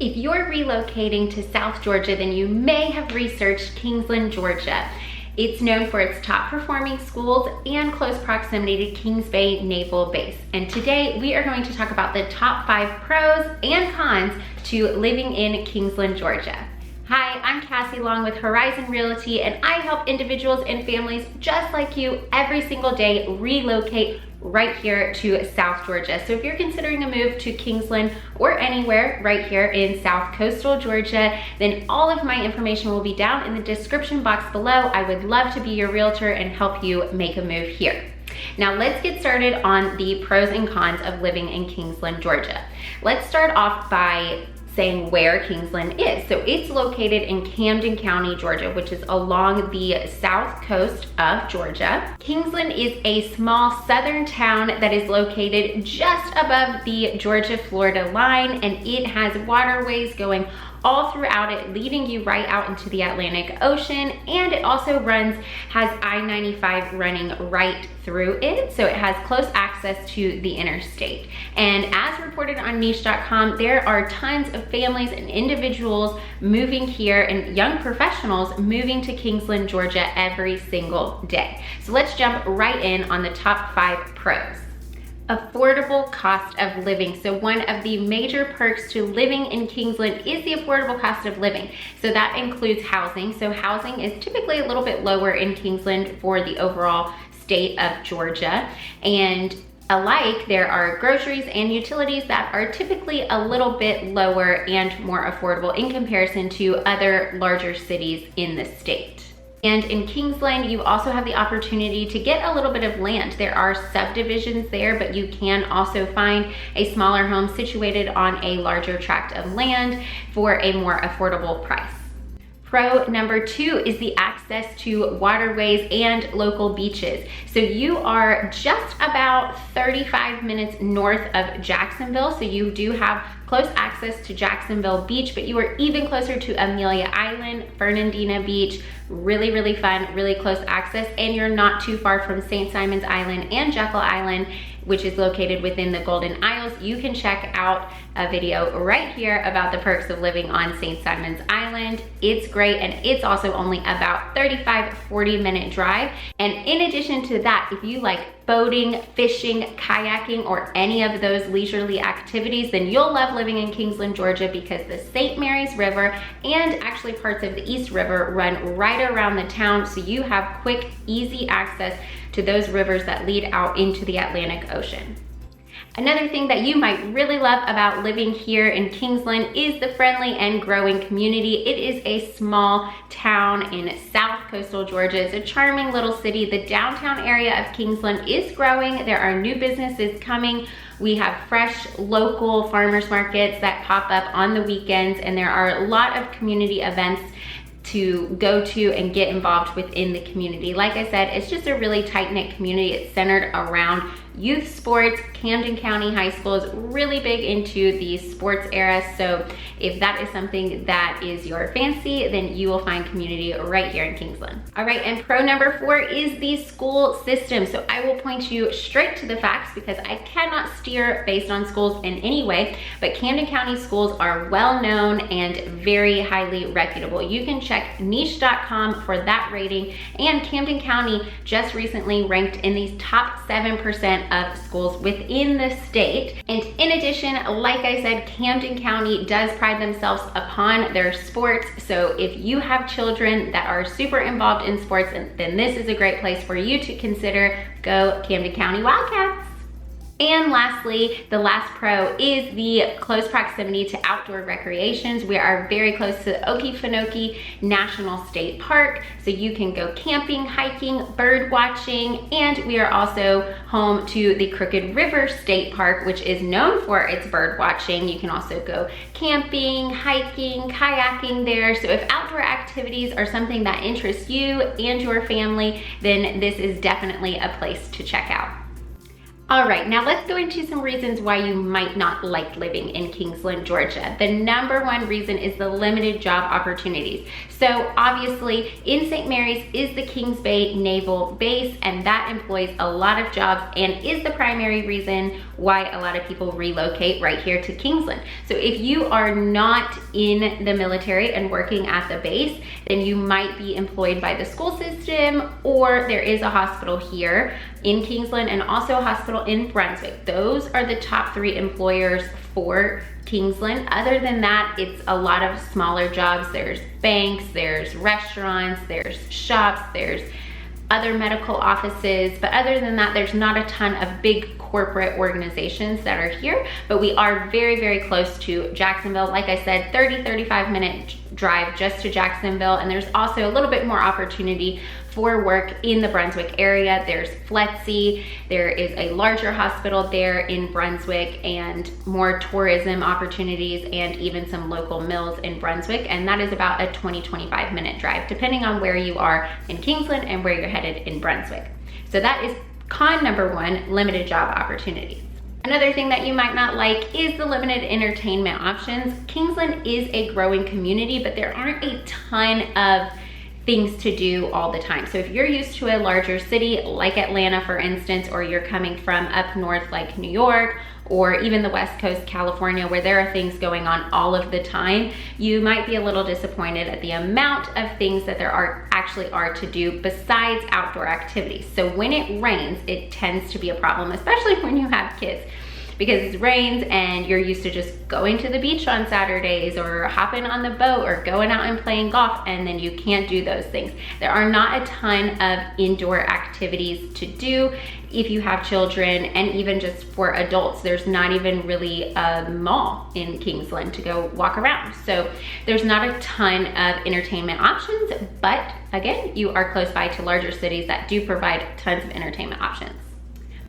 If you're relocating to South Georgia, then you may have researched Kingsland, Georgia. It's known for its top performing schools and close proximity to Kings Bay Naval Base. And today we are going to talk about the top 5 pros and cons to living in Kingsland, Georgia. Hi, I'm Cassie along with Horizon Realty, and I help individuals and families just like you every single day relocate right here to South Georgia. So if you're considering a move to Kingsland or anywhere right here in South Coastal Georgia, then all of my information will be down in the description box below. I would love to be your realtor and help you make a move here. Now let's get started on the pros and cons of living in Kingsland, Georgia. Let's start off by saying where Kingsland is. So it's located in Camden County, Georgia, which is along the south coast of Georgia. Kingsland is a small southern town that is located just above the Georgia-Florida line, and it has waterways going all throughout it, leading you right out into the Atlantic Ocean. And it also has I-95 running right through it, so it has close access to the interstate. And as reported on niche.com, there are tons of families and individuals moving here and young professionals moving to Kingsland, Georgia every single day. So let's jump right in on the top 5 pros. Affordable cost of living. So one of the major perks to living in Kingsland is the affordable cost of living. So that includes housing. So housing is typically a little bit lower in Kingsland for the overall state of Georgia. And alike, there are groceries and utilities that are typically a little bit lower and more affordable in comparison to other larger cities in the state. And in Kingsland, you also have the opportunity to get a little bit of land. There are subdivisions there, but you can also find a smaller home situated on a larger tract of land for a more affordable price. Pro number 2 is the access to waterways and local beaches. So you are just about 35 minutes north of Jacksonville. So you do have close access to Jacksonville Beach, but you are even closer to Amelia Island, Fernandina Beach, really fun, really close access. And you're not too far from St. Simon's Island and Jekyll Island, which is located within the Golden Isles. You can check out a video right here about the perks of living on St. Simon's Island. It's great, and it's also only about 35-40 minute drive. And in addition to that, if you like boating, fishing, kayaking, or any of those leisurely activities, then you'll love living in Kingsland, Georgia, because the St. Mary's River and actually parts of the East River run right around the town, so you have quick, easy access to those rivers that lead out into the Atlantic Ocean. Another thing that you might really love about living here in Kingsland is the friendly and growing community. It is a small town in South Coastal Georgia. It's a charming little city. The downtown area of Kingsland is growing. There are new businesses coming. We have fresh local farmers markets that pop up on the weekends, and there are a lot of community events to go to and get involved within the community. Like I said, it's just a really tight-knit community. It's centered around youth sports. Camden County High School is really big into the sports era, so if that is something that is your fancy, then you will find community right here in Kingsland. All right, and pro number 4 is the school system. So I will point you straight to the facts because I cannot steer based on schools in any way, but Camden County schools are well known and very highly reputable. You can check niche.com for that rating, and Camden County just recently ranked in the top 7% of schools within the state. And in addition, like I said, Camden County does pride themselves upon their sports. So if you have children that are super involved in sports, then this is a great place for you to consider. Go Camden County Wildcats. And lastly, the last pro is the close proximity to outdoor recreations. We are very close to the Okefenokee National State Park, so you can go camping, hiking, bird watching, and we are also home to the Crooked River State Park, which is known for its bird watching. You can also go camping, hiking, kayaking there. So if outdoor activities are something that interests you and your family, then this is definitely a place to check out. All right, now let's go into some reasons why you might not like living in Kingsland, Georgia. The number one reason is the limited job opportunities. So obviously in St. Mary's is the Kings Bay Naval Base, and that employs a lot of jobs and is the primary reason why a lot of people relocate right here to Kingsland. So if you are not in the military and working at the base, then you might be employed by the school system, or there is a hospital here in Kingsland and also a hospital in Brunswick. Those are the top 3 employers for Kingsland. Other than that, it's a lot of smaller jobs. There's banks, there's restaurants, there's shops, there's other medical offices, but other than that, there's not a ton of big corporate organizations that are here, but we are very, very close to Jacksonville. Like I said, 35 minute drive just to Jacksonville, and there's also a little bit more opportunity for work in the Brunswick area. There's FLETC, there is a larger hospital there in Brunswick, and more tourism opportunities, and even some local mills in Brunswick, and that is about a 20-25 minute drive, depending on where you are in Kingsland and where you're headed in Brunswick. So that is con number 1, limited job opportunities. Another thing that you might not like is the limited entertainment options. Kingsland is a growing community, but there aren't a ton of things to do all the time. So if you're used to a larger city like Atlanta, for instance, or you're coming from up north like New York, or even the West Coast, California, where there are things going on all of the time, you might be a little disappointed at the amount of things that there actually are to do besides outdoor activities. So when it rains, it tends to be a problem, especially when you have kids, because it rains and you're used to just going to the beach on Saturdays or hopping on the boat or going out and playing golf, and then you can't do those things. There are not a ton of indoor activities to do if you have children, and even just for adults, there's not even really a mall in Kingsland to go walk around. So there's not a ton of entertainment options, but again, you are close by to larger cities that do provide tons of entertainment options.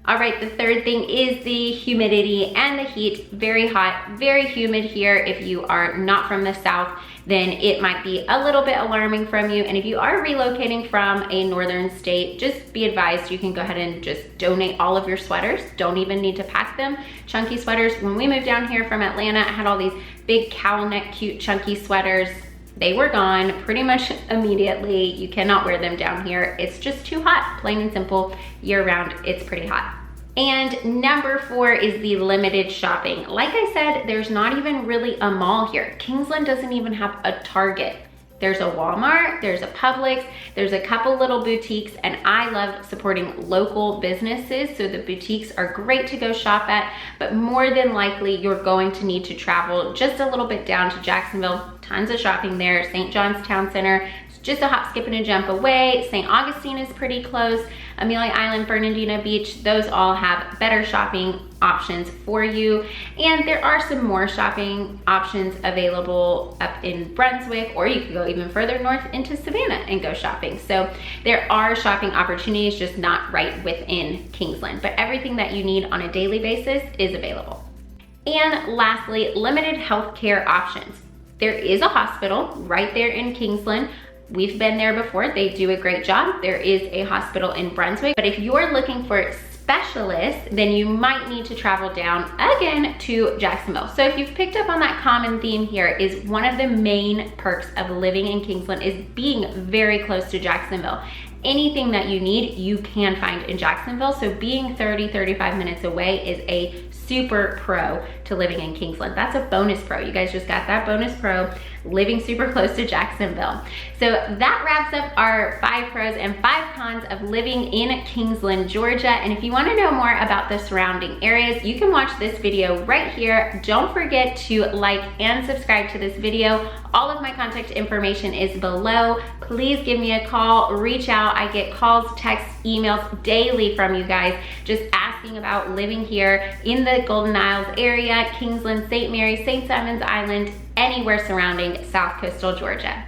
All right, the third thing is the humidity and the heat. Very hot, very humid here. If you are not from the South, then it might be a little bit alarming from you. And if you are relocating from a northern state, just be advised, you can go ahead and just donate all of your sweaters. Don't even need to pack them. Chunky sweaters. When we moved down here from Atlanta, I had all these big cowl neck, cute, chunky sweaters. They were gone pretty much immediately. You cannot wear them down here. It's just too hot, plain and simple. Year round, it's pretty hot. And number 4 is the limited shopping. Like I said, there's not even really a mall here. Kingsland doesn't even have a Target. There's a Walmart, there's a Publix, there's a couple little boutiques, and I love supporting local businesses, so the boutiques are great to go shop at, but more than likely you're going to need to travel just a little bit down to Jacksonville. Tons of shopping there. St. John's Town Center, just a hop, skip, and a jump away. St. Augustine is pretty close. Amelia Island, Bernardino Beach, those all have better shopping options for you. And there are some more shopping options available up in Brunswick, or you could go even further north into Savannah and go shopping. So there are shopping opportunities, just not right within Kingsland. But everything that you need on a daily basis is available. And lastly, limited healthcare options. There is a hospital right there in Kingsland. We've been there before. They do a great job. There is a hospital in Brunswick, but if you're looking for specialists, then you might need to travel down again to Jacksonville. So if you've picked up on that common theme here, is one of the main perks of living in Kingsland is being very close to Jacksonville. Anything that you need, you can find in Jacksonville. So being 30-35 minutes away is a super pro to living in Kingsland. That's a bonus pro. You guys just got that bonus pro, living super close to Jacksonville. So that wraps up our 5 pros and 5 cons of living in Kingsland, Georgia. And if you want to know more about the surrounding areas, you can watch this video right here. Don't forget to like and subscribe to this video. All of my contact information is below. Please give me a call, reach out. I get calls, texts, emails daily from you guys just asking about living here in the Golden Isles area, Kingsland, St. Mary's, St. Simons Island, anywhere surrounding South Coastal Georgia.